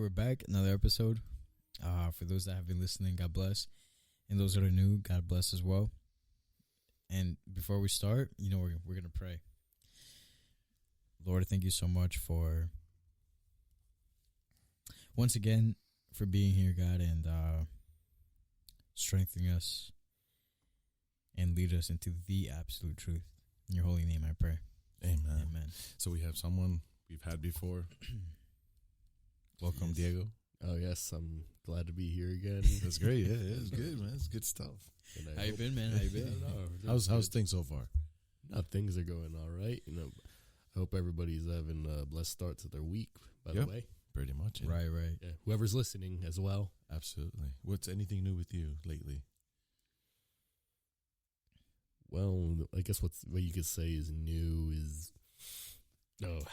we're back. Another episode. For those that have been listening, God bless. And those that are new, God bless as well. And before we start, we're going to pray. Lord, thank you so much for, once again, for being here, God, and strengthening us and lead us into the absolute truth. In your holy name, I pray. Amen. Amen. So we have someone we've had before. Welcome, yes. Diego. Oh, yes. I'm glad to be here again. That's great. Yeah, it's good, man. It's good stuff. How you been, man? How you been? How's things so far? No, things are going all right. I hope everybody's having a blessed start to their week, by the way. Pretty much. Yeah. Right. Yeah. Whoever's listening as well. Absolutely. What's anything new with you lately? Well, I guess what you could say is new is, well,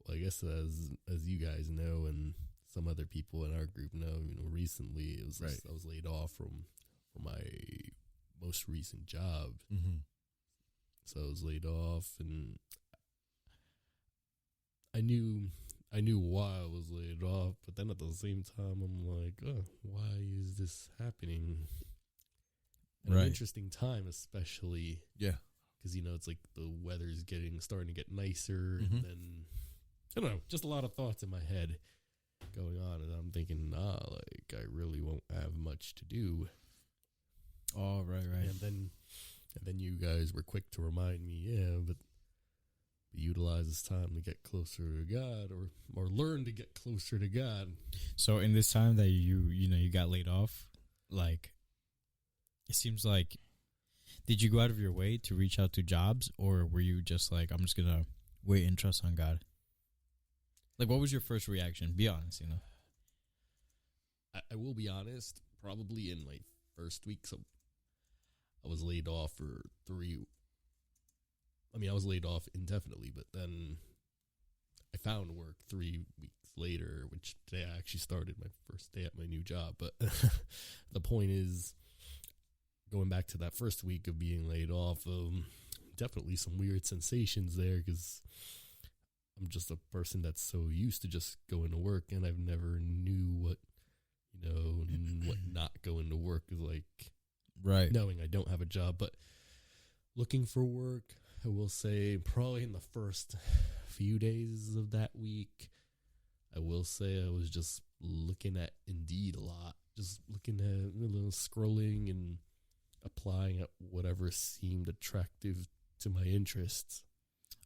I guess as you guys know, and some other people in our group know, recently I was laid off from my most recent job. Mm-hmm. So I was laid off, and I knew why I was laid off, but then at the same time, I'm like, oh, why is this happening? At an interesting time, especially. Yeah. Because, it's like the weather's starting to get nicer, mm-hmm. and then, I don't know, just a lot of thoughts in my head going on, and I'm thinking, I really won't have much to do. Oh, right. And then you guys were quick to remind me, but utilize this time to get closer to God, or learn to get closer to God. So in this time that you got laid off, like, it seems like, did you go out of your way to reach out to jobs, or were you just like, I'm just gonna wait and trust on God? Like, what was your first reaction? Be honest, I will be honest. Probably in my first week, so I was laid off for 3. I was laid off indefinitely, but then I found work 3 weeks later, which today I actually started my first day at my new job. But the point is, going back to that first week of being laid off, definitely some weird sensations there, because I'm just a person that's so used to just going to work, and I've never knew what, what not going to work is like. Right. Knowing I don't have a job, but looking for work, I will say probably in the first few days of that week, I will say I was just looking at Indeed a lot, just looking at, scrolling and applying at whatever seemed attractive to my interests.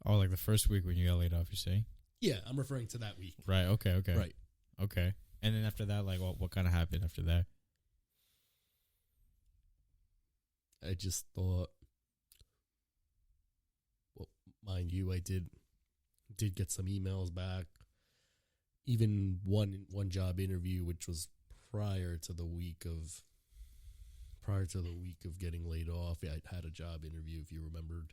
Oh, like the first week when you got laid off, you're saying? Yeah, I'm referring to that week. Right. Okay. Right. Okay. And then after that, like, what kind of happened after that? I just thought, well, mind you, I did get some emails back. Even one job interview, which was prior to the week of getting laid off. Yeah, I had a job interview, if you remembered,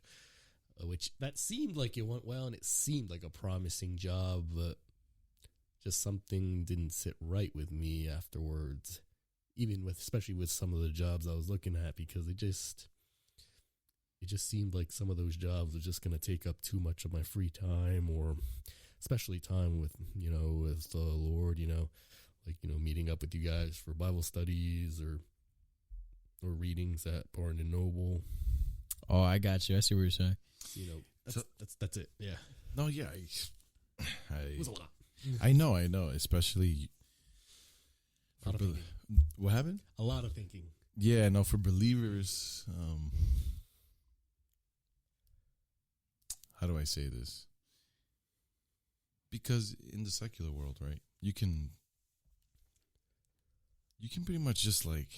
which that seemed like it went well, and it seemed like a promising job, but just something didn't sit right with me afterwards. Especially with some of the jobs I was looking at, because it just seemed like some of those jobs were just going to take up too much of my free time, or especially time with the Lord, like, meeting up with you guys for Bible studies or readings at Barnes and Noble. Oh, I got you. I see what you're saying. That's it. Yeah. No, yeah. It was a lot. I know. Especially. A lot of thinking. What happened? A lot of thinking. Yeah, no, for believers, how do I say this? Because in the secular world, right, you can pretty much just like,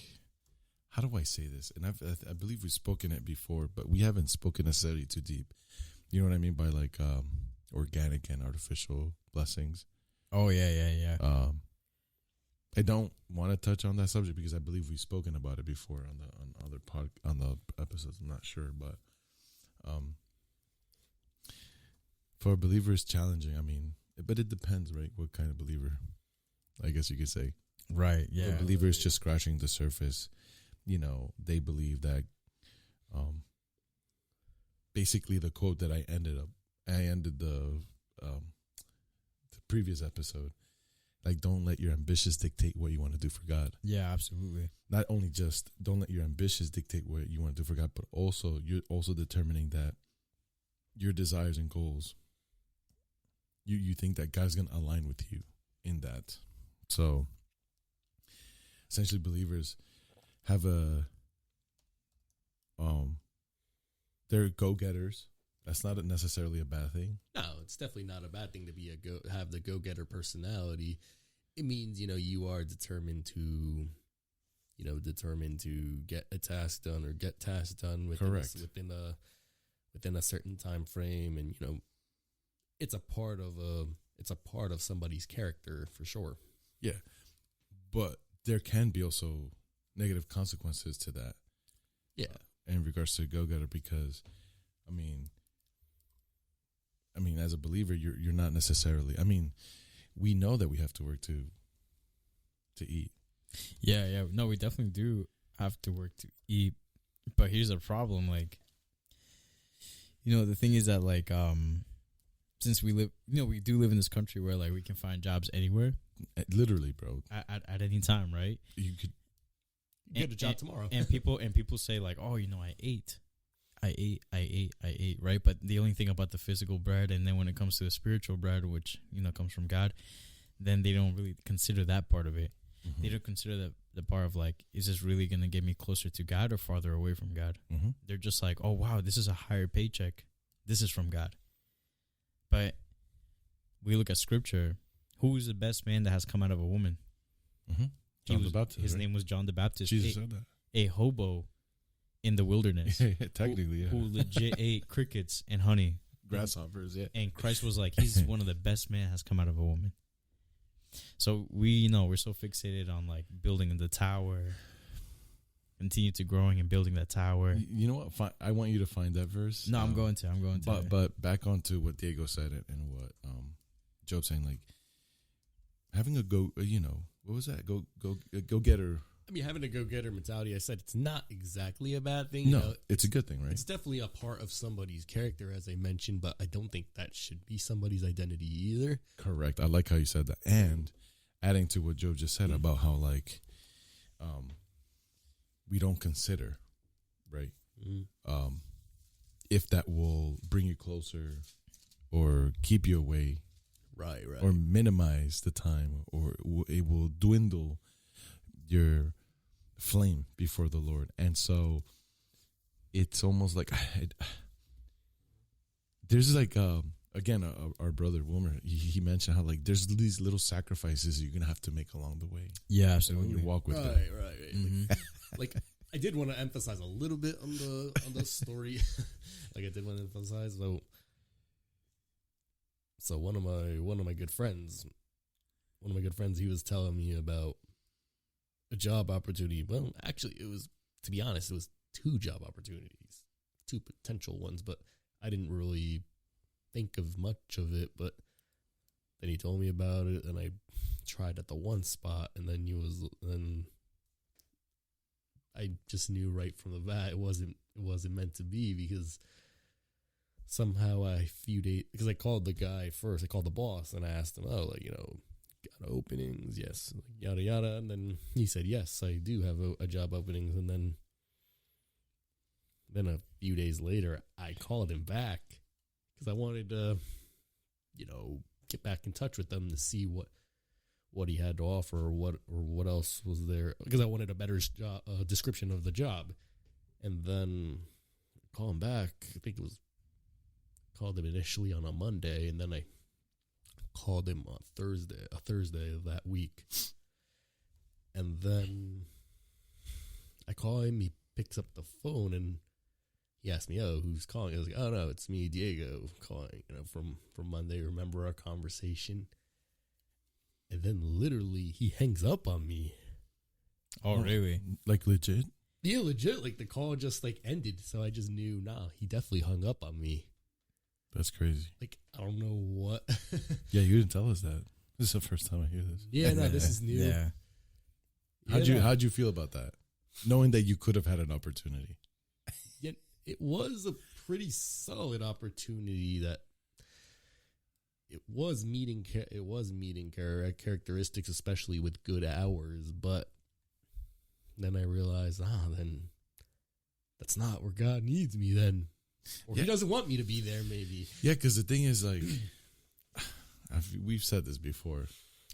how do I say this? And I believe we've spoken it before, but we haven't spoken necessarily too deep. You know what I mean by like organic and artificial blessings? Oh, yeah. I don't want to touch on that subject because I believe we've spoken about it before on the episodes. I'm not sure, but for a believer, it's challenging. But it depends, right? What kind of believer? I guess you could say. Right. Yeah. For believers just scratching the surface, they believe that. Basically, the quote that I ended the the previous episode. Like, don't let your ambitions dictate what you want to do for God. Yeah, absolutely. Not only just don't let your ambitions dictate what you want to do for God, but also you're also determining that your desires and goals, you think that God's going to align with you in that. So essentially believers have they're go-getters. That's not necessarily a bad thing. No, it's definitely not a bad thing to be have the go-getter personality. It means, you are determined to get a task done or get tasks done within a certain time frame, and it's a part of somebody's character for sure. Yeah. But there can be also negative consequences to that. Yeah. In regards to go-getter, because I mean, as a believer, you're not necessarily. I mean, we know that we have to work to eat. Yeah. No, we definitely do have to work to eat. But here's a problem. Like, the thing is that, like, since we live, we do live in this country where, like, we can find jobs anywhere. Literally, bro. At any time, right? You could get a job tomorrow. And people say, like, oh, I ate, right? But the only thing about the physical bread, and then when it comes to the spiritual bread, which, comes from God, then they don't really consider that part of it. Mm-hmm. They don't consider the part of, like, is this really going to get me closer to God or farther away from God? Mm-hmm. They're just like, oh, wow, this is a higher paycheck. This is from God. But we look at scripture. Who is the best man that has come out of a woman? Mm-hmm. John the Baptist. His name was John the Baptist. Jesus said that. A hobo in the wilderness. Technically, who legit ate crickets and honey. Grasshoppers, yeah. And Christ was like, he's one of the best men has come out of a woman. So we're so fixated on, like, building the tower, continue to growing and building that tower. You know what? I want you to find that verse. No, I'm going to. But back onto what Diego said and what Job's saying, like, having a what was that? Go getter. I mean, having a go-getter mentality, I said it's not exactly a bad thing. No, it's a good thing, right? It's definitely a part of somebody's character, as I mentioned, but I don't think that should be somebody's identity either. Correct. I like how you said that. And adding to what Joe just said about how, like, we don't consider, right? Mm-hmm. If that will bring you closer or keep you away. Right. Or minimize the time, or it will dwindle your flame before the Lord. And so it's almost like there's like again our brother Wilmer, he mentioned how, like, there's these little sacrifices you're gonna have to make along the way. Yeah, absolutely. When you walk with them. Right. Mm-hmm. Like I did want to emphasize a little bit on the story. Like I did want to emphasize so one of my good friends, he was telling me about a job opportunity. Well, actually, to be honest, it was 2 job opportunities, 2 potential ones, but I didn't really think of much of it. But then he told me about it, and I tried at the one spot, and then I just knew right from the bat it wasn't meant to be, because somehow because I called the guy first, I called the boss, and I asked him, got openings, yes, yada yada, and then he said, yes, I do have a job openings, and then a few days later, I called him back because I wanted to, get back in touch with them to see what he had to offer, or what else was there, because I wanted a better description of the job, and then call him back. I think it was called him initially on a Monday, and then I called him on a Thursday of that week. And then I call him, he picks up the phone, and he asked me, oh, who's calling? I was like, oh, no, it's me, Diego, calling, from Monday. Remember our conversation? And then literally he hangs up on me. Oh, really? Like, legit? Yeah, legit. Like, the call just, like, ended. So I just knew, he definitely hung up on me. That's crazy. Like, I don't know what. Yeah, you didn't tell us that. This is the first time I hear this. Yeah, no, this is new. Yeah. How'd you feel about that? Knowing that you could have had an opportunity. Yeah, it was a pretty solid opportunity that it was meeting characteristics, especially with good hours. But then I realized, then that's not where God needs me. Then, or He doesn't want me to be there. Maybe. Yeah, because the thing is, like, we've said this before.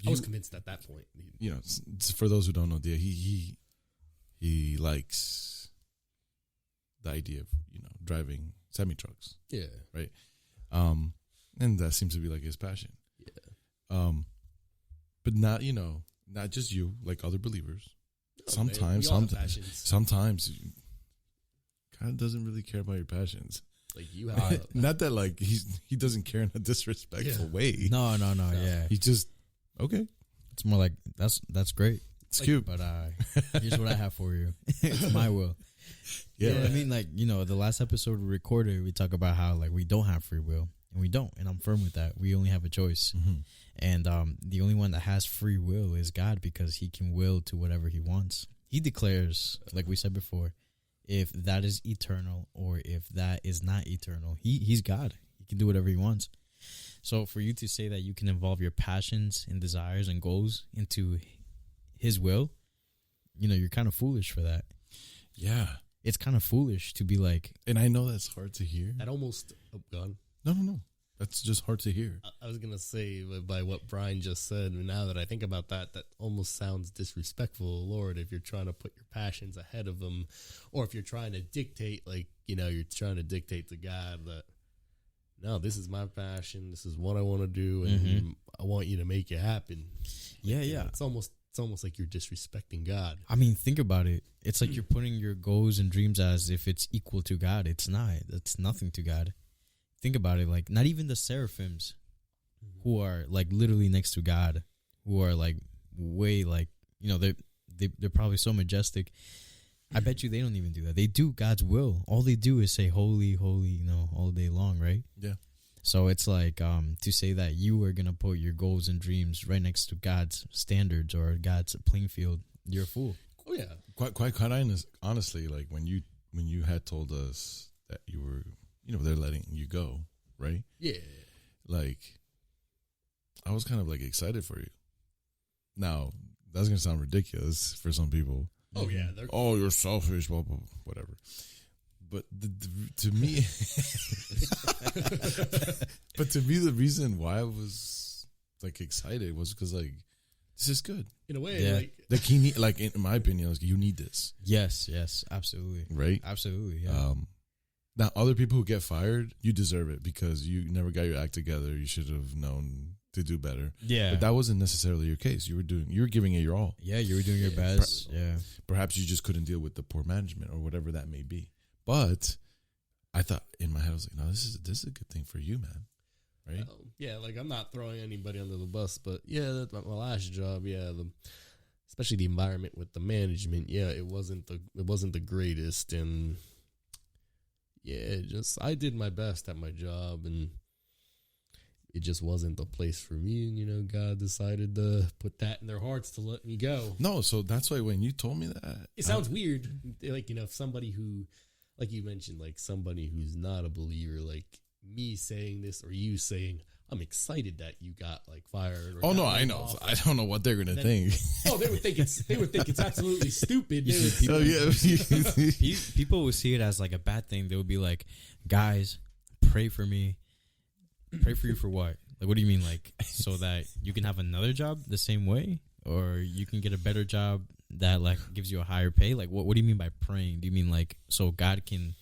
I was convinced at that point. You know, for those who don't know, he likes the idea of, you know, driving semi trucks. Yeah. Right. And that seems to be like his passion. Yeah. But not, you know, not just you, like other believers. No, sometimes God doesn't really care about your passions. Like you have not that like he doesn't care in a disrespectful way. No. Yeah. He just okay. It's more like that's great. It's cute. But here's what I have for you. It's my will. Yeah. You know what I mean? Like, you know, the last episode we recorded, we talk about how like we don't have free will. And we don't. And I'm firm with that. We only have a choice. Mm-hmm. And the only one that has free will is God, because he can will to whatever he wants. He declares, like we said before, if that is eternal or if that is not eternal. He's God. He can do whatever he wants. So for you to say that you can involve your passions and desires and goals into his will, you know, you're kind of foolish for that. Yeah. It's kind of foolish to be like... And I know that's hard to hear. that almost... Oh, God. No. That's just hard to hear. I was going to say, by what Brian just said, and now that I think about that, that almost sounds disrespectful, Lord, if you're trying to put your passions ahead of them, or if you're trying to dictate, like, you know, you're trying to dictate to God that, no, this is my passion, this is what I want to do, and I want you to make it happen. Yeah. It's almost like you're disrespecting God. I mean, think about it. It's like you're putting your goals and dreams as if it's equal to God. It's not. It's nothing to God. Think about it. Like, not even the seraphims, who are like literally next to God, who are like way like, you know, they're probably so majestic. I bet you they don't even do that. They do God's will. All they do is say holy, holy, you know, all day long, right? Yeah. So it's like to say that you are gonna put your goals and dreams right next to God's standards or God's playing field, you're a fool. Oh yeah, Quite honestly, like when you had told us that you were, you know, they're letting you go, right? yeah. Like, I was kind of like excited for you. Now that's gonna sound ridiculous for some people. Oh yeah, Oh, you're selfish, blah blah, whatever. But to me, the reason why I was like excited was because like this is good. In a way, Yeah. like He need, like in my opinion, like you need this, Yes, absolutely, right? absolutely. Yeah. Now other people who get fired, you deserve it because you never got your act together. You should have known to do better. Yeah. But that wasn't necessarily your case. You were giving it your all. Yeah, you were doing your best. Yeah. Perhaps you just couldn't deal with the poor management or whatever that may be. But I thought in my head, I was like, no, this is a good thing for you, man. Right? yeah, like I'm not throwing anybody under the bus, but yeah, that's my last job. Yeah, especially the environment with the management. Yeah, it wasn't the greatest, and yeah, I did my best at my job, and it just wasn't the place for me. And, you know, God decided to put that in their hearts to let me go. No, so that's why when you told me that, It sounds weird. Like, you know, if somebody who, like you mentioned, like somebody who's not a believer, like me saying this or you saying, I'm excited that you got like fired. Or oh no, got I laid know. off. I don't know what they're gonna think. Oh, they would think it's absolutely stupid. You see, Oh yeah, people will see it as like a bad thing. They would be like, guys, pray for me. Pray for you for what? Like, what do you mean? Like, so that you can have another job the same way, or you can get a better job that like gives you a higher pay? Like, what do you mean by praying? Do you mean like so God can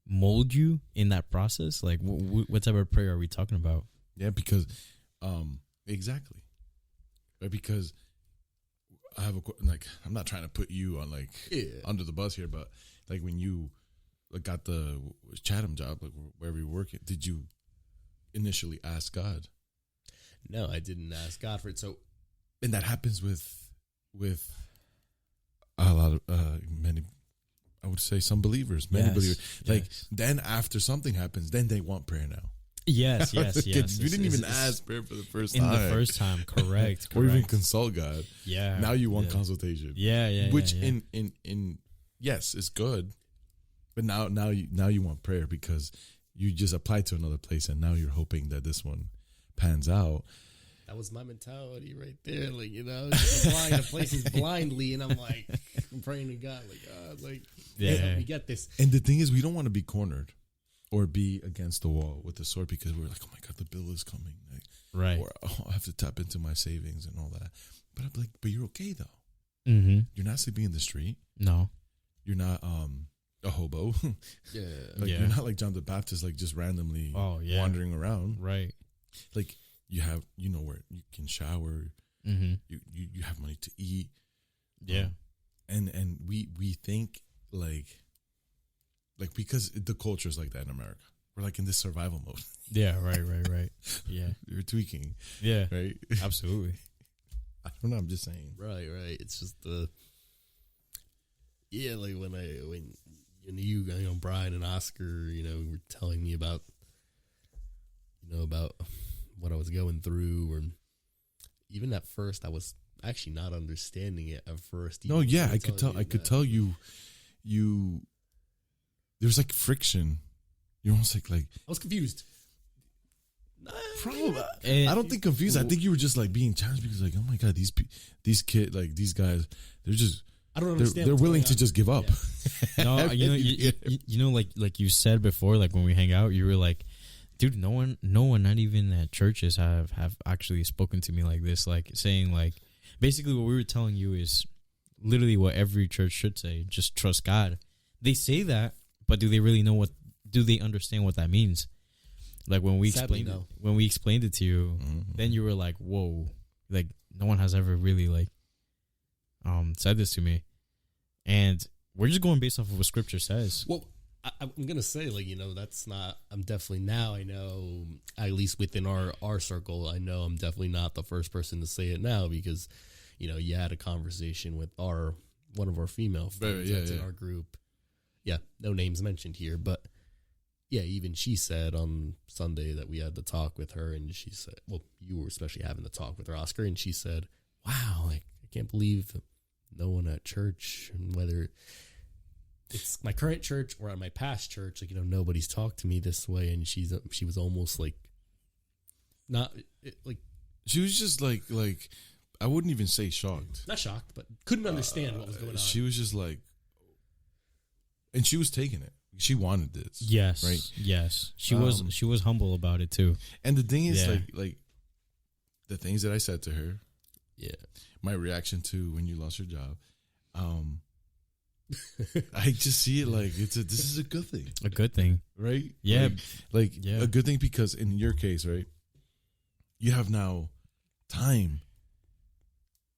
mold you in that process? Like, what type of prayer are we talking about? yeah, because exactly, right? Because I have like I'm not trying to put you on like under the bus here, but like when you like got the Chatham job, like wherever you work, did you initially ask God? No, I didn't ask God for it. So, And that happens with a lot of many, I would say some believers, many believers. Like then after something happens, then they want prayer now. Yes. You didn't even ask prayer for the first time. In the first time, correct. Or even consult God. Yeah. Now you want consultation. Yeah. Which yeah. in yes, it's good. But now you want prayer because you just applied to another place and now you're hoping that this one pans out. That was my mentality right there. Like, you know, just applying to places blindly, and I'm like, I'm praying to God, like, God, like, help me get this. And the thing is, we don't want to be cornered or be against the wall with the sword because we're like, oh my God, the bill is coming. Like, Right. Or I have to tap into my savings and all that. But I'm like, but you're okay though. Mm-hmm. You're not sleeping in the street. No. You're not a hobo. Yeah. Like you're not like John the Baptist, like just randomly wandering around. Right. Like you have, you know, where you can shower. Mm-hmm. You have money to eat. Yeah. And we think like because the culture is like that in America. We're like in this survival mode. Yeah. Right. Yeah. You're tweaking. Yeah. Right. Absolutely. I don't know. I'm just saying. Right. It's just like when you know, Brian and Oscar, you know, were telling me about what I was going through, or even at first I was actually not understanding it at first. No, yeah, I could tell you there's like friction. You're almost like I was confused. Probably. I don't think confused. I think you were just like being challenged because like, oh my God, these kids, like these guys, they're just, I don't understand. They're willing to just give up. Yeah. No, you know, like you said before, like when we hang out, you were like, dude, no one, not even at churches have actually spoken to me like this, like saying like, basically what we were telling you is literally what every church should say. Just trust God. They say that, but do they really know do they understand what that means? Like when we explained it to you, then you were like, whoa, like no one has ever really like said this to me. And we're just going based off of what scripture says. Well, I'm going to say, like, you know, that's not, I'm definitely now, I know, at least within our circle, I know I'm definitely not the first person to say it now because, you know, you had a conversation with one of our female friends that's in our group. Yeah, no names mentioned here, but yeah, even she said on Sunday that we had the talk with her, and she said, well, you were especially having the talk with her, Oscar, and she said, wow, like, I can't believe no one at church, and whether it's my current church or at my past church, like, you know, nobody's talked to me this way. And she was almost like, not like, she was just like, I wouldn't even say shocked. Not shocked, but couldn't understand what was going on. She was just like, and she was taking it. She wanted this. Yes. Right. Yes. She was humble about it too. And the thing is like the things that I said to her. Yeah. My reaction to when you lost your job. I just see it like this is a good thing. A good thing. Right? Yeah. A good thing because in your case, right, you have now time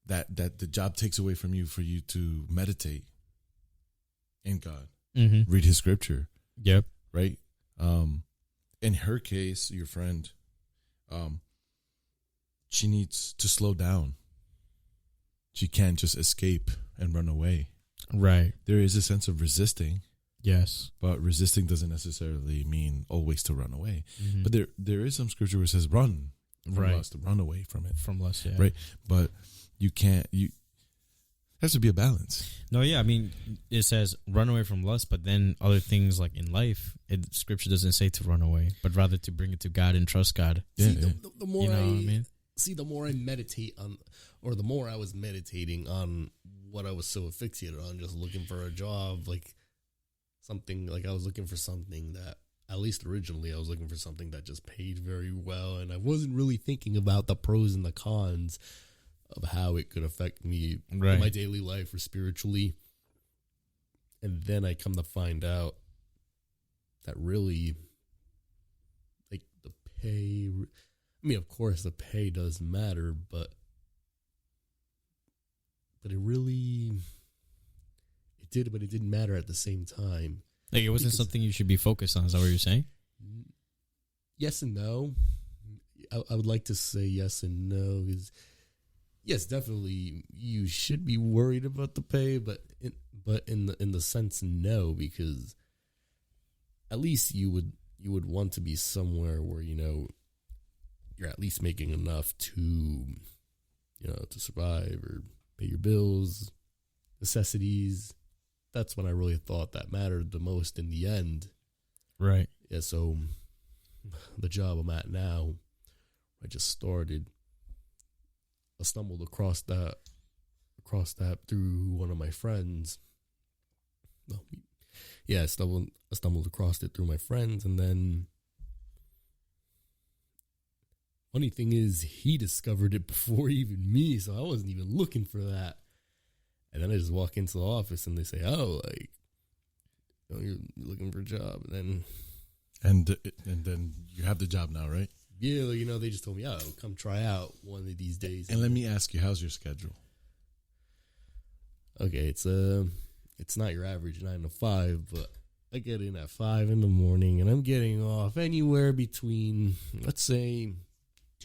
that the job takes away from you for you to meditate in God. Mm-hmm. Read his scripture. Yep. Right? In her case, your friend, she needs to slow down. She can't just escape and run away. Right. There is a sense of resisting. Yes. But resisting doesn't necessarily mean always to run away. Mm-hmm. But there is some scripture where it says run from lust, run away from it. From lust, yeah. Right? But you can't, there has to be a balance. No, yeah, I mean, it says run away from lust, but then other things like in life, scripture doesn't say to run away, but rather to bring it to God and trust God. Yeah, the more you know what I mean? See, the more I meditate on, or the more I was meditating on what I was so fixated on, just looking for a job, like something, like I was looking for something that, at least originally, I was looking for something that just paid very well, and I wasn't really thinking about the pros and the cons of how it could affect me in my daily life or spiritually. And then I come to find out that really, like, the pay, I mean, of course, the pay does matter, but it really, it didn't matter at the same time. Like, it wasn't something you should be focused on. Is that what you're saying? Yes and no. I would like to say yes and no. Because yes, definitely you should be worried about the pay, but in the sense no, because at least you would want to be somewhere where, you know, you're at least making enough to, you know, to survive or pay your bills, necessities. That's when I really thought that mattered the most in the end. Right. Yeah, so the job I'm at now, I just started. I stumbled across that through one of my friends. Well, yeah, I stumbled across it through my friends, and then funny thing is, he discovered it before even me, so I wasn't even looking for that. And then I just walk into the office, and they say, "Oh, like, you're looking for a job," and then you have the job now, right? yeah, they just told me, "Oh, come try out one of these days." And let me ask you, how's your schedule? Okay, it's not your average 9 to 5, but I get in at 5 in the morning, and I'm getting off anywhere between, let's say,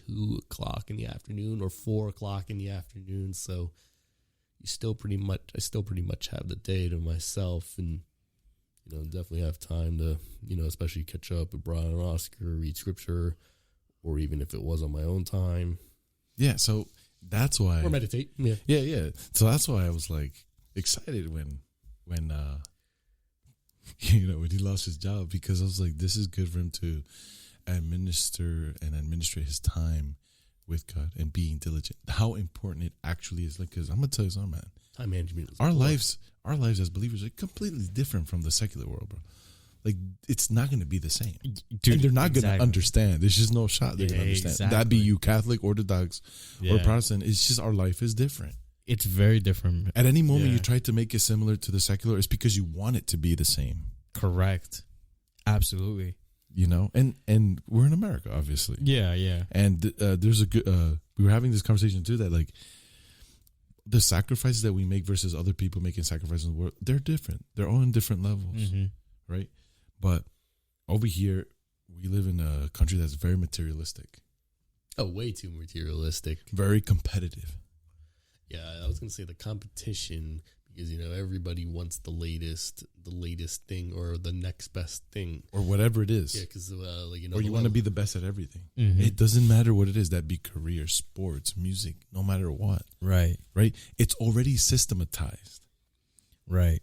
2 o'clock in the afternoon or 4 o'clock in the afternoon. So I still pretty much have the day to myself, and definitely have time to especially catch up with Brian and Oscar, read scripture, or even if it was on my own time. Yeah, so that's why. Or meditate. Yeah. Yeah. So that's why I was like excited when when he lost his job, because I was like, this is good for him to administrate his time with God and being diligent. How important it actually is. Like, because I'm gonna tell you something, man. Time management. Our lives as believers are completely different from the secular world, bro. Like, it's not going to be the same. Dude, and they're not going to understand. There's just no shot they're going to understand. Exactly. That be you Catholic, Orthodox, or Protestant. It's just our life is different. It's very different. At any moment you try to make it similar to the secular, it's because you want it to be the same. Correct. Absolutely. And we're in America, obviously. Yeah. And there's a good. We were having this conversation too, that like the sacrifices that we make versus other people making sacrifices in the world, they're different. They're all in different levels, right? But over here, we live in a country that's very materialistic. Oh, way too materialistic. Very competitive. Yeah, I was gonna say the competition, because everybody wants the latest thing or the next best thing or whatever it is. Yeah, because or you want to be the best at everything. Mm-hmm. It doesn't matter what it is. That be career, sports, music, no matter what. Right. It's already systematized. Right.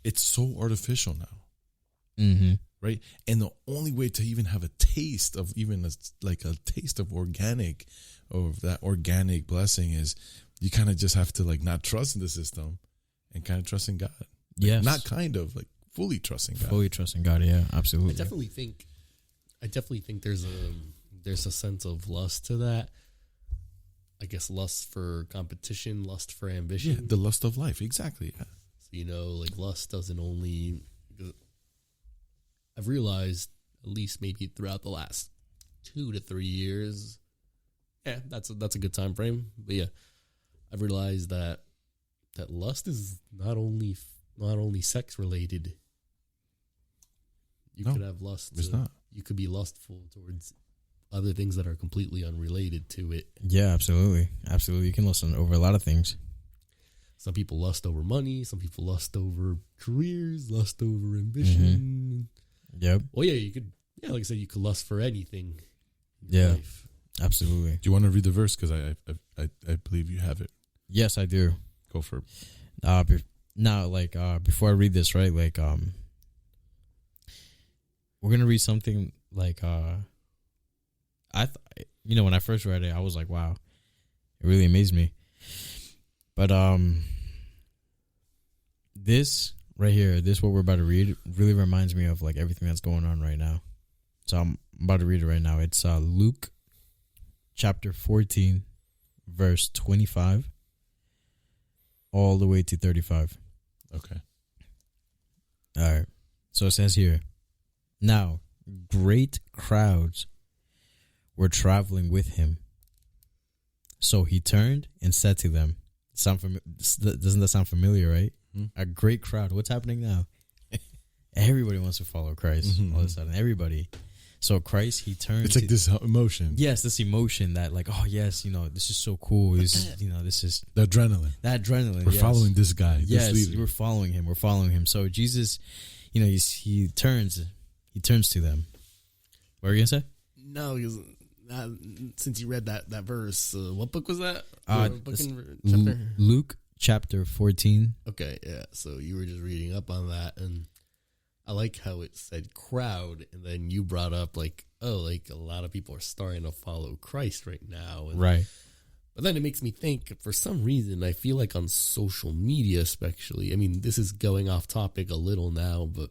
It's so artificial now. Mm-hmm. Right. And the only way to even have a taste of organic, of that organic blessing, is you kind of just have to like not trust in the system and kind of trust in God. Yes. Not kind of, like fully trusting God. Fully trusting God, yeah, absolutely. I definitely think there's a sense of lust to that. I guess lust for competition, lust for ambition. Yeah, the lust of life, exactly. Yeah. So, like lust doesn't only. I've realized, at least maybe throughout the last 2 to 3 years. Yeah, that's a good time frame. But yeah, I've realized that lust is not only sex related. You could have lust. It's not. You could be lustful towards other things that are completely unrelated to it. Yeah, absolutely. You can lust over a lot of things. Some people lust over money. Some people lust over careers. Lust over ambition. Yep. Well, yeah, you could. Yeah, like I said, you could lust for anything. In Yeah. life. Absolutely. Do you want to read the verse? Because I believe you have it. Yes, I do. Go for it. Before I read this, right? Like, we're gonna read something like, when I first read it, I was like, wow, it really amazed me. But this right here, this what we're about to read, really reminds me of like everything that's going on right now. So I'm about to read it right now. It's Luke chapter 14, verse 25, all the way to 35. Okay. All right. So it says here, now great crowds were traveling with him. So he turned and said to them, doesn't that sound familiar, right? A great crowd. What's happening now? Everybody wants to follow Christ all of a sudden. Everybody. So Christ, he turns. It's like this emotion. Yes, this emotion that like, oh yes, this is so cool. This is the adrenaline. That adrenaline. We're following this guy. Yes, this leader. we're following him. So Jesus, he turns to them. What were you gonna say? No, because since you read that verse, what book was that? Chapter? Luke chapter 14. Okay, yeah. So you were just reading up on that, and I like how it said crowd, and then you brought up like oh, like a lot of people are starting to follow Christ right now. And, Right. But then it makes me think, for some reason, I feel like on social media, especially, I mean, this is going off topic a little now, but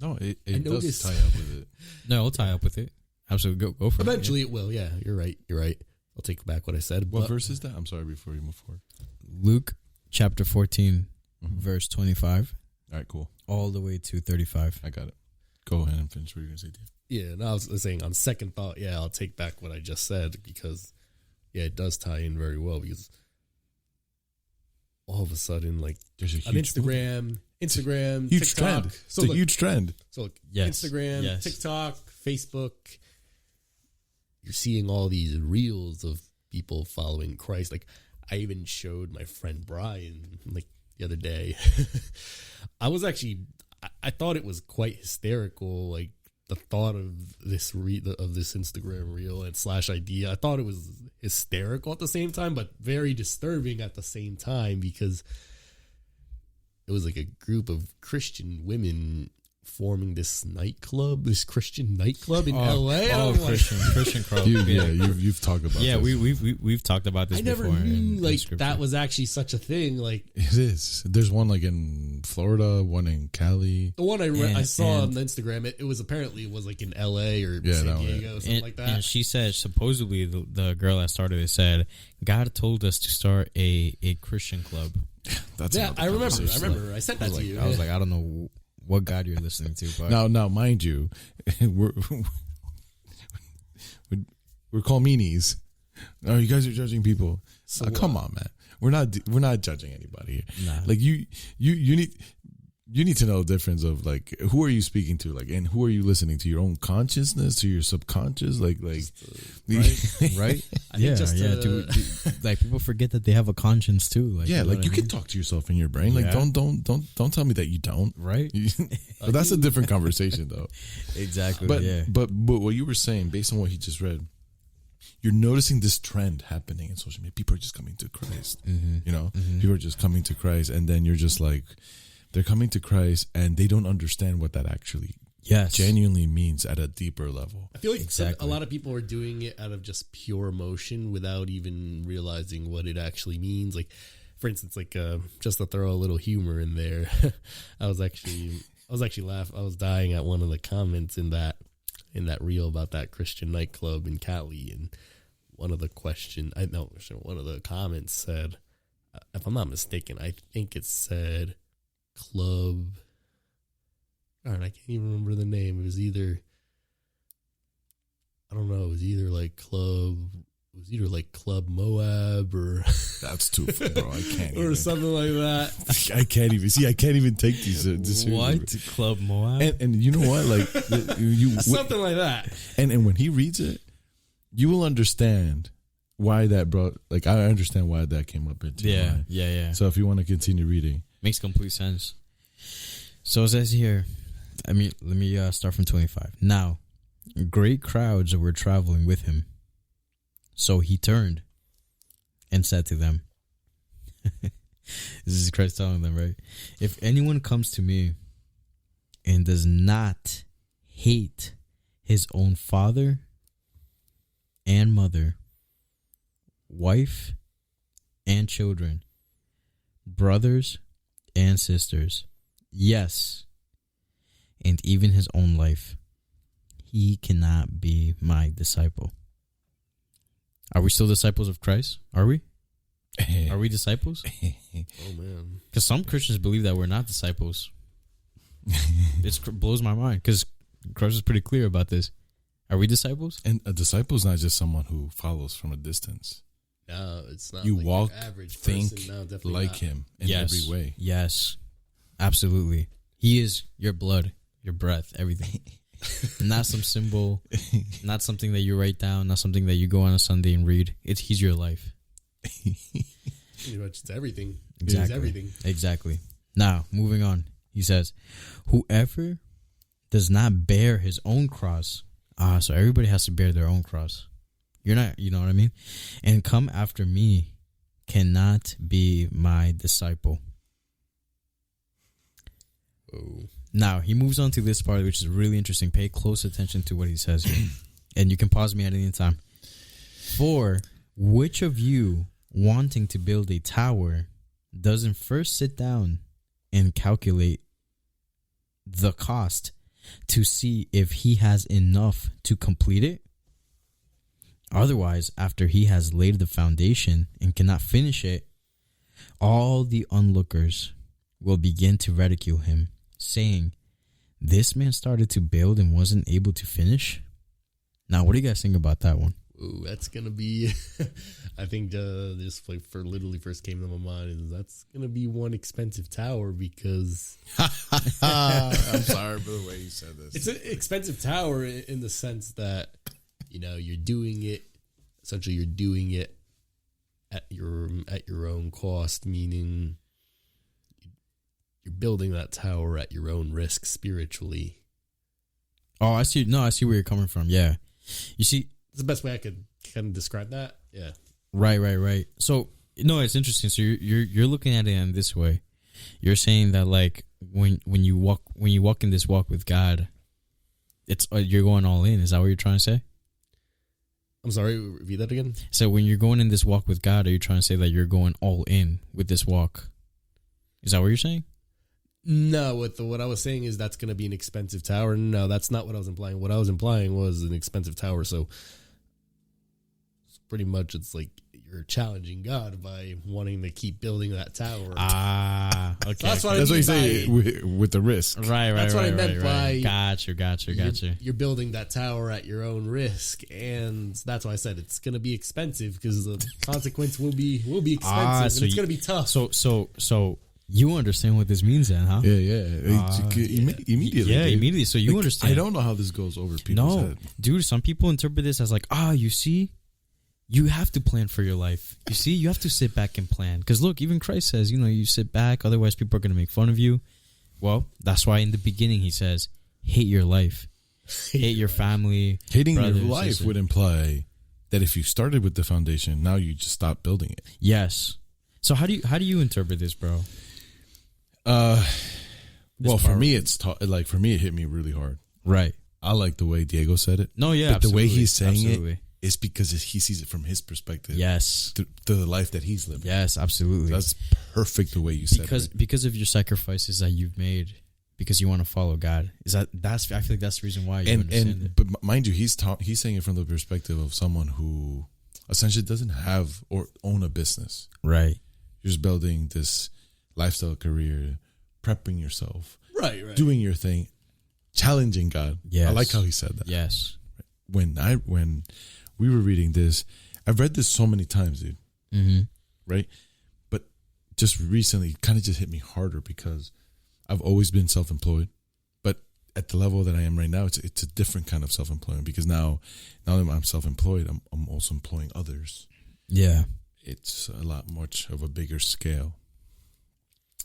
No, it I does noticed- tie up with it. No, I'll tie up with it. Absolutely. Go for eventually it will. Yeah, you're right. You're right. I'll take back what I said. What but verse is that? I'm sorry, before you move forward. it. Luke chapter 14, Mhm. verse 25, All right, cool. all the way to 35. I got it. Go ahead and finish what you're going to say, Dave. Yeah, and I was saying on second thought, yeah, I'll take back what I just said because, yeah, it does tie in very well because all of a sudden, like There's a on huge Instagram, huge TikTok. trend. So It's look, a huge trend. so look, Yes. Instagram, Yes. TikTok, Facebook. You're seeing all these reels of people following Christ. Like I even showed my friend Brian like the other day. I was actually, I thought it was quite hysterical. Like the thought of this of this Instagram reel and / idea. I thought it was hysterical at the same time, but very disturbing at the same time because it was like a group of Christian women forming this Christian nightclub in LA. Oh, I'm like, Christian club. Yeah, you've talked about Yeah, this. we've talked about this I never before. knew in like scripture. that was actually such a thing. Like It is. There's one like in Florida, one in Cali. the one I saw on and- Instagram, it was apparently like in LA or Yeah, San that one, Diego, something and, like that. and she said supposedly the girl that started it said God told us to start a Christian club. That's Yeah, another I remember. conversation. I sent I that was to like, you. I was like, I don't know what God you're listening to, but Now, mind you, we're called meanies. No, you guys are judging people. So Come on, man. We're not judging anybody here. nah. Like you need to know the difference of like who are you speaking to, like, and who are you listening to? Your own consciousness, to your subconscious, like right? right? I think just, dude, like people forget that they have a conscience too. Like, yeah, you know like what you I can mean? talk to yourself in your brain. Like Yeah. don't tell me that you don't. right? But that's a different conversation though. Exactly. But yeah. but what you were saying, based on what he just read, you're noticing this trend happening in social media. People are just coming to Christ. Mm-hmm. You know, people are just coming to Christ, and then you're just like, they're coming to Christ, and they don't understand what that actually Yes. genuinely means at a deeper level. I feel like Exactly. a lot of people are doing it out of just pure emotion without even realizing what it actually means. Like, for instance, like just to throw a little humor in there, I was actually laughing. I was dying at one of the comments in that reel about that Christian nightclub in Cali, and one of the comments said, if I'm not mistaken, I think it said club. Darn, I can't even remember the name. It was either, I don't know. It was either like Club Moab or That's too, bro. I can't. or even. something like that. I can't even see. I can't even take these. What Club Moab? And you know what? Like Something like that. and when he reads it, you will understand why that brought. Like I understand why that came up into your yeah, mind. yeah. So if you want to continue reading, Makes complete sense. So it says here, let me start from 25. Now, great crowds were traveling with him. So he turned and said to them, this is Christ telling them, right? If anyone comes to me and does not hate his own father and mother, wife and children, brothers and sisters, yes, and even his own life, he cannot be my disciple. Are we still disciples of Christ? Are we? Are we disciples? Oh man. Because some Christians believe that we're not disciples. It blows my mind because Christ is pretty clear about this. Are we disciples? And a disciple is not just someone who follows from a distance. No, it's not. You like walk, your average think person. No, definitely like not. him in Yes. every way. Yes, absolutely. He is your blood, your breath, everything. Not some symbol, not something that you write down, not something that you go on a Sunday and read. He's your life. Pretty much, it's everything. Exactly. It's everything. Exactly. Now, moving on. He says, whoever does not bear his own cross. So everybody has to bear their own cross. You're not, you know what I mean? And come after me cannot be my disciple. Oh. Now, he moves on to this part, which is really interesting. Pay close attention to what he says here. And you can pause me at any time. For which of you wanting to build a tower doesn't first sit down and calculate the cost to see if he has enough to complete it? Otherwise, after he has laid the foundation and cannot finish it, all the onlookers will begin to ridicule him, saying, "This man started to build and wasn't able to finish." Now, what do you guys think about that one? Ooh, that's gonna be. I think just like for literally first came to my mind is that's gonna be one expensive tower because I'm sorry for the way you said this. it's an expensive tower in the sense that you're doing it. Essentially, you're doing it at your own cost, meaning you're building that tower at your own risk spiritually. Oh, I see. No, I see where you're coming from. Yeah. You see, It's the best way I could kind of describe that. Yeah. right. So, it's interesting. So you're looking at it in this way. You're saying that like when you walk in this walk with God, it's you're going all in. Is that what you're trying to say? I'm sorry, repeat that again. So when you're going in this walk with God, are you trying to say that you're going all in with this walk? Is that what you're saying? No, what I was saying is that's going to be an expensive tower. No, that's not what I was implying. What I was implying was an expensive tower. So pretty much it's like you're challenging God by wanting to keep building that tower. Okay. So that's what That's I what you mean say with the risk. Right. That's what I meant by Gotcha. You're building that tower at your own risk, and that's why I said it's going to be expensive because the consequence will be expensive, so and it's going to be tough. So you understand what this means then, huh? Yeah. Immediately. Yeah, immediately. So you understand. I don't know how this goes over people's head. Dude, some people interpret this as like, you see, you have to plan for your life. You see, you have to sit back and plan. Because look, even Christ says, you sit back, otherwise people are going to make fun of you. Well, that's why in the beginning he says, hate your life. Hate your family. Hating your brothers, life sisters. would imply that if you started with the foundation, now you just stop building it. Yes. So how do you interpret this, bro? Well, for me, for me, it hit me really hard. Right. I like the way Diego said it. No, yeah, but the way absolutely. he's saying Absolutely. it is because he sees it from his perspective. Yes. To the life that he's living. Yes, absolutely. That's perfect the way you said it. Because of your sacrifices that you've made, because you want to follow God. I feel like that's the reason why you understand it. But mind you, he's saying it from the perspective of someone who essentially doesn't have or own a business. Right. You're just building this lifestyle career, prepping yourself, Right. doing your thing, challenging God. Yes. I like how he said that. Yes. When we were reading this, I've read this so many times, dude. Mm-hmm. Right? But just recently, it kind of just hit me harder because I've always been self-employed. But at the level that I am right now, it's a different kind of self-employment because now that I'm self-employed, I'm also employing others. Yeah. It's a lot much of a bigger scale.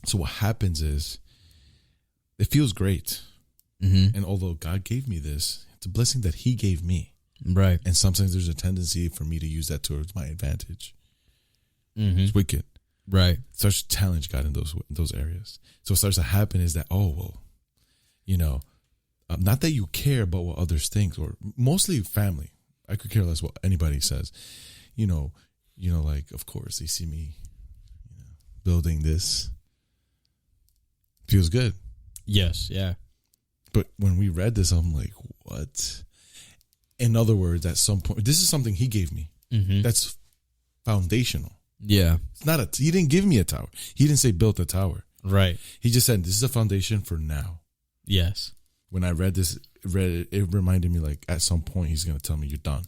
So what happens is it feels great. Mm-hmm. And although God gave me this, it's a blessing that he gave me. Right. And sometimes there's a tendency for me to use that towards my advantage. Mm-hmm. It's wicked. Right. It starts to challenge God in those areas. So what starts to happen is that, not that you care about what others think, or mostly family. I could care less what anybody says. Like, of course, they see me building this. Feels good. Yes. Yeah. But when we read this, I'm like, what? In other words, at some point, this is something he gave me. Mm-hmm. That's foundational. Yeah. It's not he didn't give me a tower. He didn't say built a tower. Right. He just said, this is a foundation for now. Yes. When I read it reminded me like at some point he's going to tell me you're done.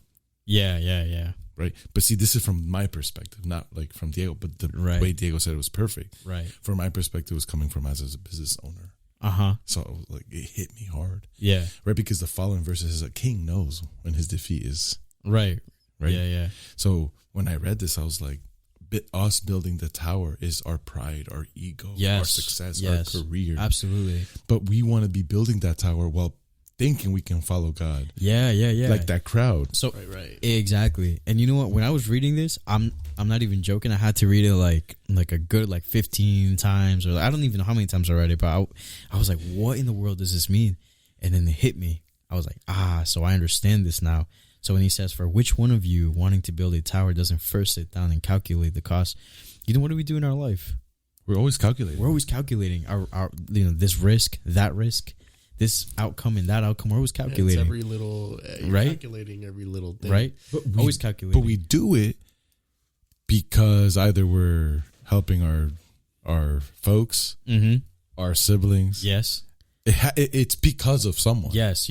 Yeah. Right. But see, this is from my perspective, not like from Diego, but the way Diego said it was perfect. Right. From my perspective, it was coming from as a business owner. Uh-huh. So like it hit me hard. Yeah. Right. Because the following verse is a king knows when his defeat is. Right. Right. Yeah. So when I read this, I was like, us building the tower is our pride, our ego, our success, our career. Absolutely. But we want to be building that tower while thinking we can follow God. Yeah. Like that crowd. So Right. exactly. And you know what? When I was reading this, I'm not even joking. I had to read it like a good 15 times, or I don't even know how many times I read it. But I was like, what in the world does this mean? And then it hit me. I was like, so I understand this now. So when he says, for which one of you wanting to build a tower doesn't first sit down and calculate the cost? What do we do in our life? We're always calculating. We're always calculating our this risk, that risk, this outcome and that outcome. We're always calculating. It's every little, right? Calculating every little thing. Right? Always calculating. But we do it because either we're helping our folks, our siblings. Yes. It's because of someone. Yes.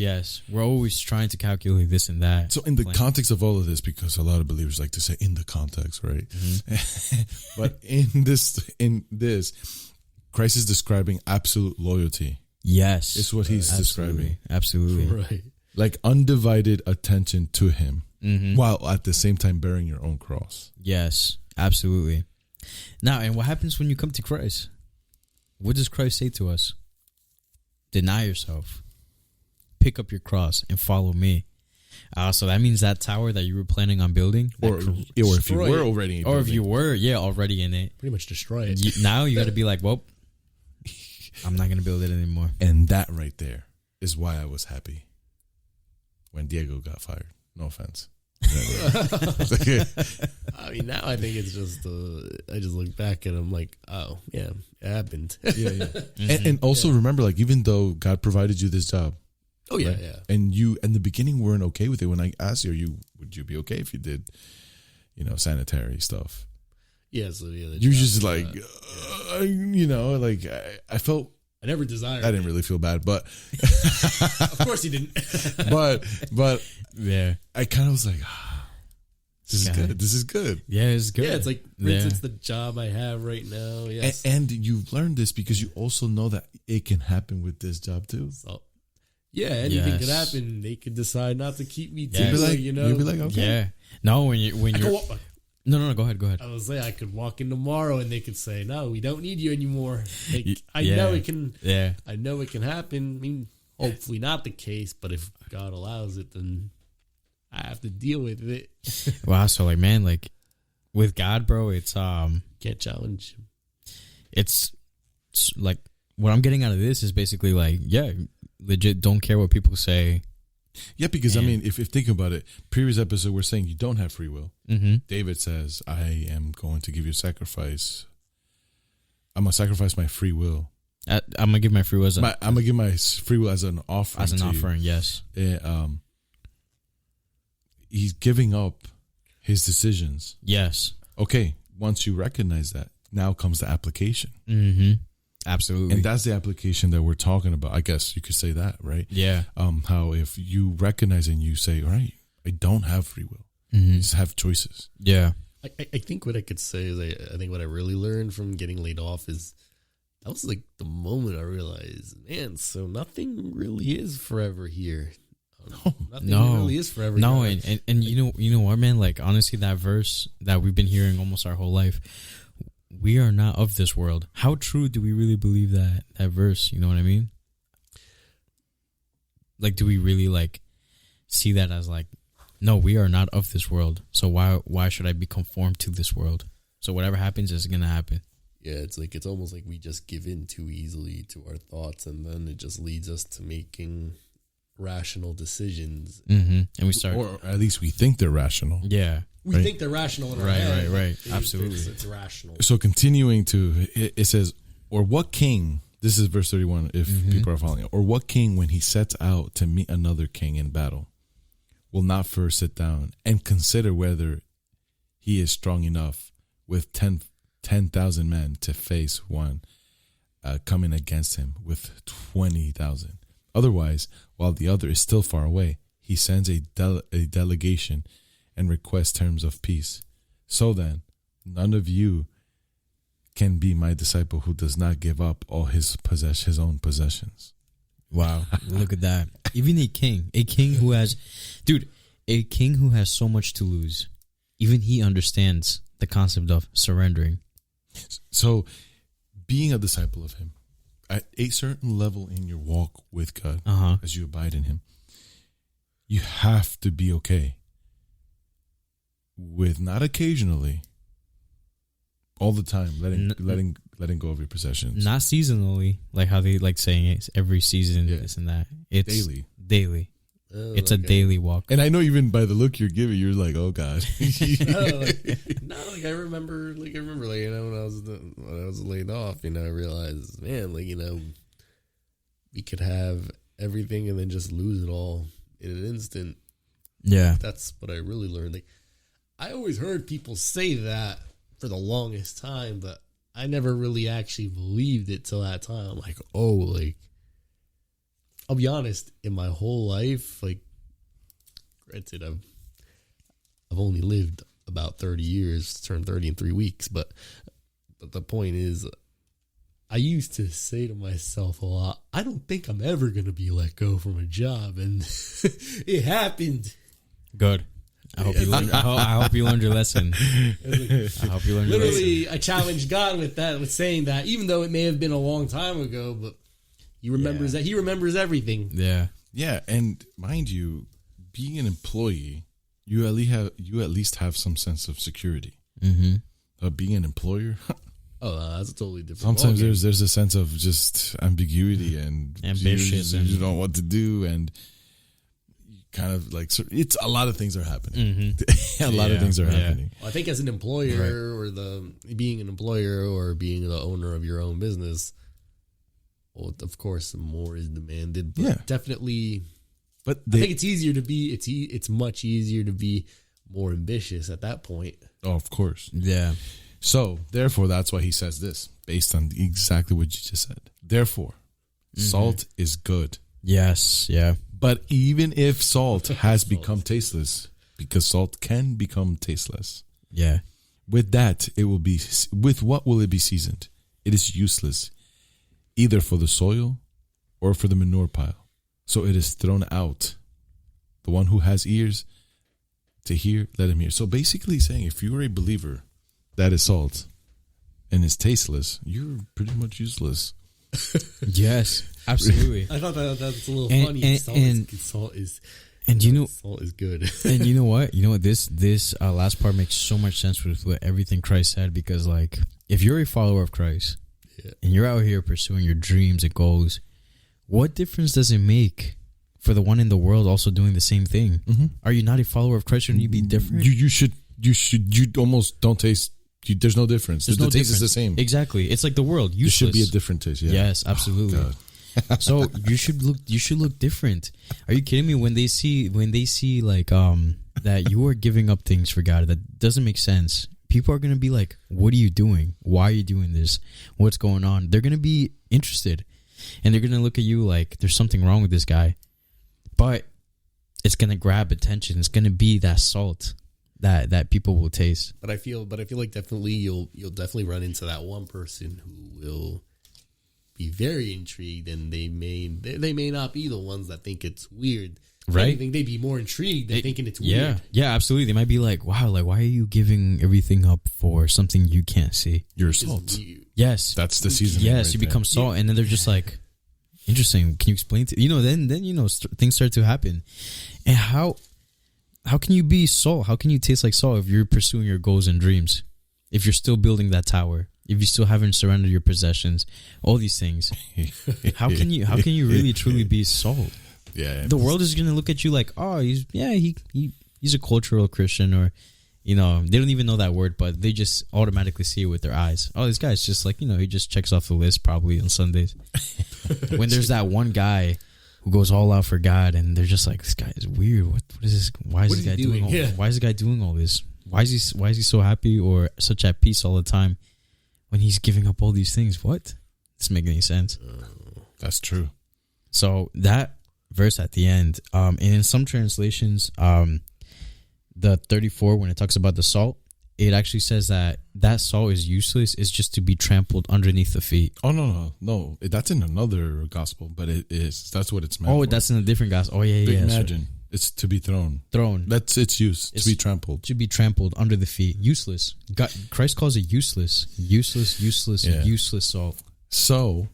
We're always trying to calculate this and that. So in the context of all of this, because a lot of believers like to say in the context, right? But in this, Christ is describing absolute loyalty. Yes. It's what he's describing. Absolutely. Right. Like undivided attention to him, while at the same time bearing your own cross. Yes, absolutely. Now, and what happens when you come to Christ? What does Christ say to us? Deny yourself, pick up your cross, and follow me. So that means that tower that you were planning on building, or if you were already, already in it, pretty much destroy it. Now you got to be like, well, I'm not gonna build it anymore. And that right there is why I was happy when Diego got fired. No offense. I mean, now I think it's just I just look back and I'm like, oh yeah, it happened. Yeah. And also remember, like, even though God provided you this job, oh yeah, right? yeah, and you in the beginning weren't okay with it. When I asked you, would you be okay if you did, sanitary stuff? Yeah. So yeah, you just like, I felt. I never desired. I didn't really feel bad, but of course you didn't. but yeah, I kind of was like, this is good. This is good. Yeah, it's good. Yeah, it's like, for instance, the job I have right now. Yes, and you've learned this because you also know that it can happen with this job too. So, yeah, anything could happen. They could decide not to keep me too. Yes. You'll be like, okay. Yeah. No, when you're. No, go ahead. I was saying I could walk in tomorrow and they could say, "No, we don't need you anymore." Like, I Yeah. know it can. Yeah. I know it can happen. I mean, hopefully not the case, but if God allows it, then I have to deal with it. Wow. So with God, bro, it's Can't challenge. it's like what I'm getting out of this is basically like, legit. Don't care what people say. Yeah, because I mean, if think about it, previous episode we're saying you don't have free will. Mm-hmm. David says, "I am going to give you a sacrifice. I'm gonna sacrifice my free will. I'm gonna give my free will I'm gonna give my free will as an offering. as an offering." Yes. He's giving up his decisions. Yes. Okay, once you recognize that, now comes the application. Mm-hmm. Absolutely. And that's the application that we're talking about. I guess you could say that, right? Yeah. How if you recognize and you say, all right, I don't have free will. Mm-hmm. I just have choices. Yeah. I think what I could say is I think what I really learned from getting laid off is that was like the moment I realized, man, so nothing really is forever here. Nothing really is forever. No, here. and you know what, man? Like, honestly, that verse that we've been hearing almost our whole life, we are not of this world. How true do we really believe that verse? You know what I mean? Like, do we really see that as no, we are not of this world. So why should I be conformed to this world? So whatever happens is gonna happen. Yeah, it's almost like we just give in too easily to our thoughts, and then it just leads us to making rational decisions. Mm-hmm. And we start, or at least we think they're rational. Yeah. We Right. think they're rational in our Right, head. right. It- Absolutely. It's rational. So continuing to, it says, or what king, this is verse 31, if people are following, or what king, when he sets out to meet another king in battle, will not first sit down and consider whether he is strong enough with 10,000 men to face one coming against him with 20,000. Otherwise, while the other is still far away, he sends a delegation and requests terms of peace. So then, none of you can be my disciple who does not give up all his own possessions. Wow. Look at that. Even a king who has, a king who has so much to lose, even he understands the concept of surrendering. So, being a disciple of him, at a certain level in your walk with God, as you abide in him, you have to be okay with not occasionally, all the time, letting go of your possessions. Not seasonally, like how they like saying it's every season, Yeah. this and that. It's Daily. It's a daily walk. And I know even by the look you're giving, you're like, oh God. I remember, like when I was laid off, I realized, man, we could have everything and then just lose it all in an instant. Yeah. That's what I really learned. Like, I always heard people say that for the longest time, but I never really actually believed it till that time. I'm like, oh, like, I'll be honest, in my whole life, like, granted, I've only lived about 30 years, turned 30 in 3 weeks, but the point is, I used to say to myself a lot, I don't think I'm ever going to be let go from a job, and it happened. Good. I hope you learned. I hope you learned your lesson. I hope you learned your lesson. Literally, I challenged God with that, with saying that, even though it may have been a long time ago, but he remembers that. He remembers everything. Yeah. Yeah, and mind you, being an employee, you at least have some sense of security. Mm-hmm. Being an employer, that's a totally different. sometimes there's a sense of just ambiguity and ambitious, you don't know what to do, and kind of like it's a lot of things are happening. Mm-hmm. A lot of things are happening. Well, I think as an employer, or being an employer or being the owner of your own business, well, of course, more is demanded. But definitely. But I think it's easier to be. It's much easier to be more ambitious at that point. Oh, of course. Yeah. So therefore, that's why he says this, based on exactly what you just said. Therefore, salt is good. Yes. Yeah. But even if salt has become tasteless, because salt can become tasteless. Yeah. With that, it will be. With what will it be seasoned? It is useless, either for the soil or for the manure pile. So it is thrown out. The one who has ears to hear, let him hear. So basically saying, if you're a believer that is salt and is tasteless, you're pretty much useless. Yes, absolutely. I thought that's a little funny. And Salt is good. And you know what? This last part makes so much sense with what everything Christ said, because like if you're a follower of Christ and you're out here pursuing your dreams and goals, what difference does it make for the one in the world also doing the same thing? Mm-hmm. Are you not a follower of Christ? Shouldn't you be different? You almost don't taste. There's no difference. The taste is the same. Exactly. It's like the world. Useless. There should be a different taste. Yeah. Yes, absolutely. Oh, so you should look different. Are you kidding me? When they see like that you are giving up things for God, that doesn't make sense. People are gonna be like, "What are you doing? Why are you doing this? What's going on?" They're gonna be interested, and they're gonna look at you like there's something wrong with this guy. But it's gonna grab attention. It's gonna be that salt that people will taste. But I feel like definitely you'll definitely run into that one person who will be very intrigued, and they may not be the ones that think it's weird. Right? I think they'd be more intrigued than thinking it's weird. Yeah, absolutely. They might be like, "Wow, like why are you giving everything up for something you can't see?" You're salt. Yes, that's the season. Yes, right you there. become salt, and then they're just like, "Interesting. Can you explain to Then things start to happen, and how can you be salt? How can you taste like salt if you're pursuing your goals and dreams? If you're still building that tower? If you still haven't surrendered your possessions? All these things. How can you really truly be salt? Yeah, the world is gonna look at you like, oh, he's a cultural Christian, or they don't even know that word, but they just automatically see it with their eyes. Oh, this guy's just like he just checks off the list probably on Sundays. When there's that one guy who goes all out for God, and they're just like, this guy is weird. What is this? Why is this guy doing? Why is this guy doing all this? Why is he so happy or such at peace all the time when he's giving up all these things? What? Doesn't make any sense. That's true. So that verse at the end, and in some translations, the 34, when it talks about the salt, it actually says that salt is useless. It's just to be trampled underneath the feet. Oh, no. That's in another gospel, but that's what it's meant for. That's in a different gospel. Oh, yeah. Imagine. It's to be thrown. That's its use. To be trampled. To be trampled under the feet. Useless. Christ calls it useless. Useless salt. So,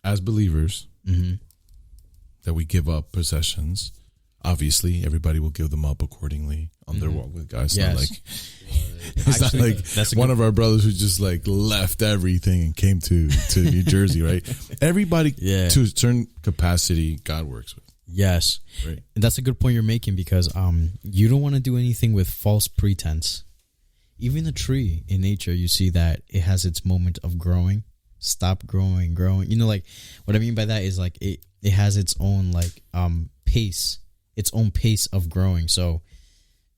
as believers, that we give up possessions, obviously everybody will give them up accordingly on their walk with God. It's not like It's not like that's one of our brothers who just like left everything and came to New Jersey, right? Everybody to a certain capacity, God works with. Yes. Right. And that's a good point you're making because you don't want to do anything with false pretense. Even a tree in nature, you see that it has its moment of growing, stop growing. You know, like what I mean by that is like it has its own like pace, its own pace of growing. So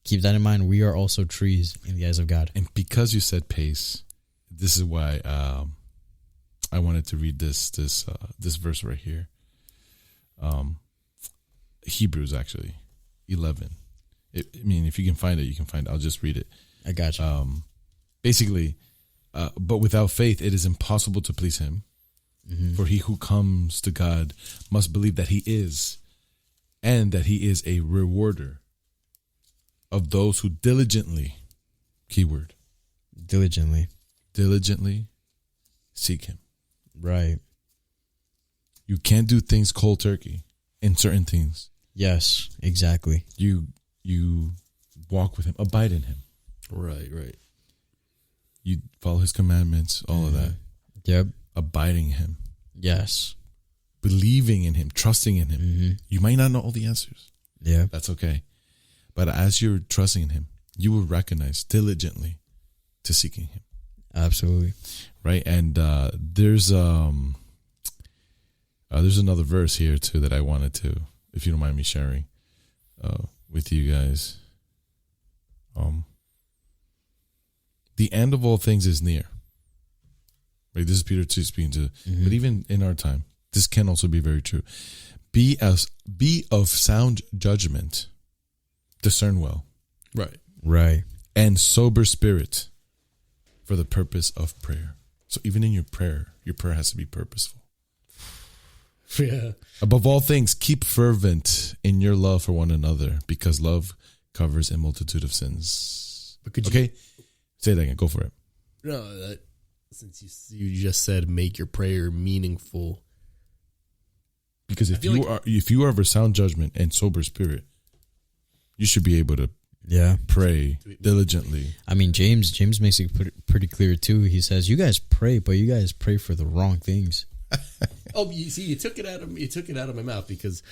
keep that in mind. We are also trees in the eyes of God. And because you said pace, this is why I wanted to read this verse right here. Hebrews actually 11. I mean, if you can find it, you can find it. I'll just read it. I got you. Basically, but without faith, it is impossible to please Him. Mm-hmm. For he who comes to God must believe that He is, and that He is a rewarder of those who diligently, keyword, Diligently seek Him. Right. You can't do things cold turkey in certain things. Yes, exactly. You walk with Him, abide in Him. Right. You follow His commandments, all of that. Yep. Abiding in Him. Yes. Believing in Him, trusting in Him. Mm-hmm. You might not know all the answers. Yeah. That's okay. But as you're trusting in Him, you will recognize diligently to seeking Him. Absolutely. Right? And there's another verse here too that I wanted to, if you don't mind me sharing with you guys. The end of all things is near. Right? This is Peter 2 speaking to, but even in our time, this can also be very true. Be of sound judgment, discern well, Right. and sober spirit for the purpose of prayer. So even in your prayer has to be purposeful. Yeah. Above all things, keep fervent in your love for one another, because love covers a multitude of sins. But could you, Okay? Say that again. Go for it. No, since you just said make your prayer meaningful. Because if you are of a sound judgment and sober spirit, you should be able to pray diligently. I mean, James makes it pretty clear too. He says, "You guys pray, but you guys pray for the wrong things." Oh, you see, you took it out of my mouth because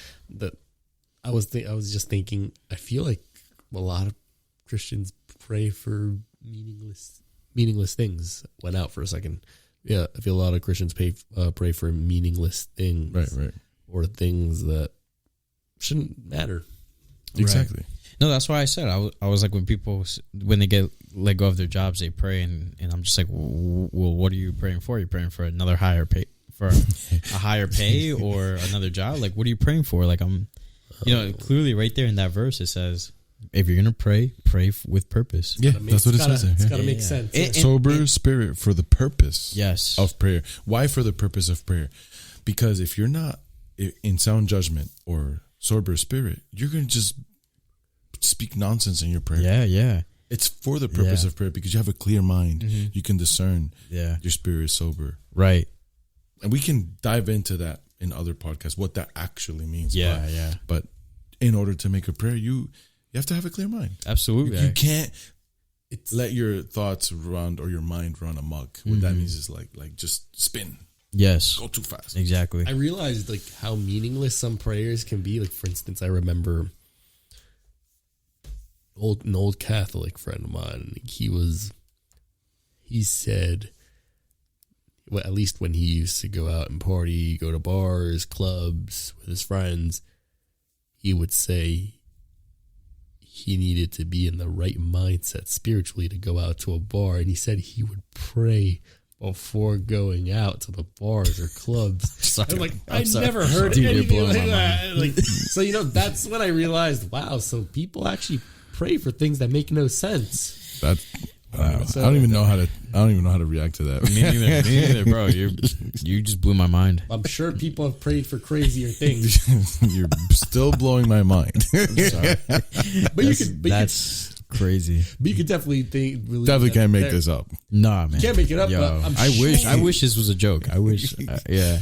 I was just thinking. I feel like a lot of Christians pray for meaningless things. Went out for a second. Yeah, I feel a lot of Christians pray for meaningless things. Right. Or things that shouldn't matter. Exactly. Right. No, that's why I said I was like when they get let go of their jobs, they pray, and I'm just like, well, what are you praying for? Are you praying for another higher pay, for a higher pay, or another job? Like, what are you praying for? Like, clearly right there in that verse it says, if you're gonna pray with purpose. Yeah, that's what it says there. It's Yeah. got to make sense. Sober spirit for the purpose Yes. of prayer. Why for the purpose of prayer? Because if you're not in sound judgment or sober spirit, you're going to just speak nonsense in your prayer. Yeah. It's for the purpose of prayer because you have a clear mind. Mm-hmm. You can discern. Yeah. Your spirit is sober. Right. And we can dive into that in other podcasts, what that actually means. Yeah. But in order to make a prayer, you have to have a clear mind. Absolutely. You can't let your thoughts run or your mind run amok. What that means is like just spin. Yes. Go too fast. Exactly. I realized like how meaningless some prayers can be. Like, for instance, I remember an old Catholic friend of mine. He said, well, at least when he used to go out and party, go to bars, clubs with his friends, he would say he needed to be in the right mindset spiritually to go out to a bar. And he said he would pray before going out to the bars or clubs. Sorry. I'm like, I'm sorry. never heard Dude, anything you're blowing like my that. Like, so, that's when I realized, wow, so people actually pray for things that make no sense. I don't even know how to react to that. Me neither, bro. You just blew my mind. I'm sure people have prayed for crazier things. You're still blowing my mind. Sorry. But that's crazy. you could definitely believe Definitely that can't make this up. Nah, man. Can't make it up. Yo, But I wish this was a joke. I wish. Yeah.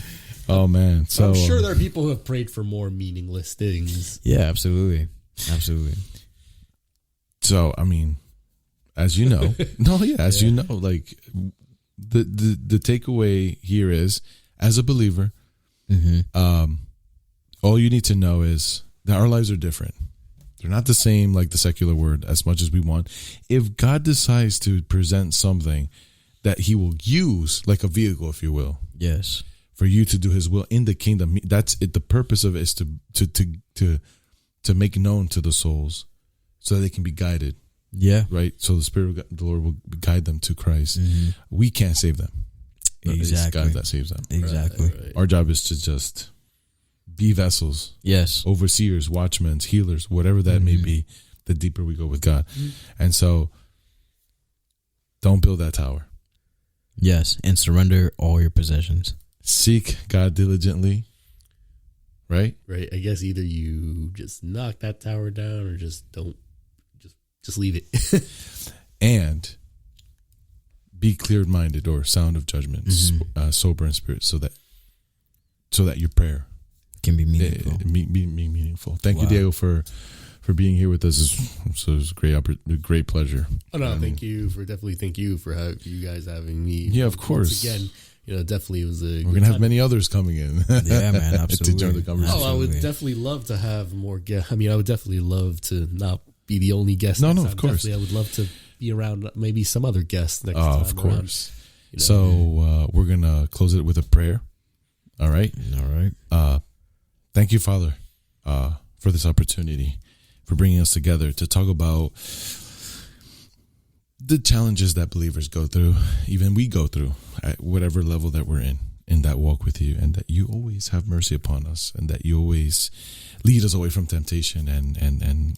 Oh man. So I'm sure there are people who have prayed for more meaningless things. Yeah. Absolutely. So I mean, as you know, you know, like the takeaway here is, as a believer, all you need to know is that our lives are different. They're not the same like the secular world as much as we want. If God decides to present something that he will use like a vehicle, if you will. Yes. For you to do his will in the kingdom. That's it. The purpose of it is to make known to the souls so that they can be guided. Yeah. Right. So the Spirit of God, the Lord will guide them to Christ. We can't save them. Exactly. It's God that saves them. Exactly. Right. Our job is to just be vessels. Yes. Overseers, watchmen, healers, whatever that may be, the deeper we go with God. And so don't build that tower. Yes. And surrender all your possessions. Seek God diligently. Right? Right. I guess either you just knock that tower down or just don't, just leave it. And be clear-minded or sound of judgment, sober in spirit, so that your prayer can be meaningful. Be meaningful. Thank you, Diego, for being here with us. It was a great pleasure. Oh no, thank you for you guys having me. Yeah, of course. Once again, definitely it was a. We're gonna have many others coming in. Yeah, man, absolutely. To join the conversation. Oh, I would definitely love to have more guests. I mean, I would definitely love to not be the only guest. No, next of time. course. Definitely, I would love to be around maybe some other guests next time. Of course. Around, So we're gonna close it with a prayer. All right. Thank you, Father, for this opportunity, for bringing us together to talk about the challenges that believers go through, even we go through at whatever level that we're in that walk with you, and that you always have mercy upon us, and that you always lead us away from temptation and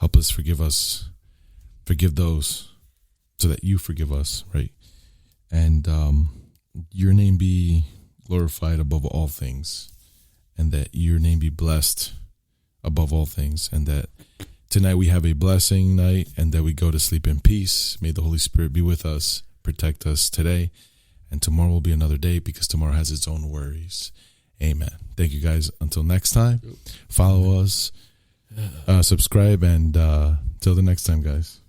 help us, forgive those, so that you forgive us, right? And your name be glorified above all things, and that your name be blessed above all things, and that tonight we have a blessing night, and that we go to sleep in peace. May the Holy Spirit be with us, protect us today, and tomorrow will be another day, because tomorrow has its own worries. Amen. Thank you, guys. Until next time, follow us, subscribe, and till the next time, guys.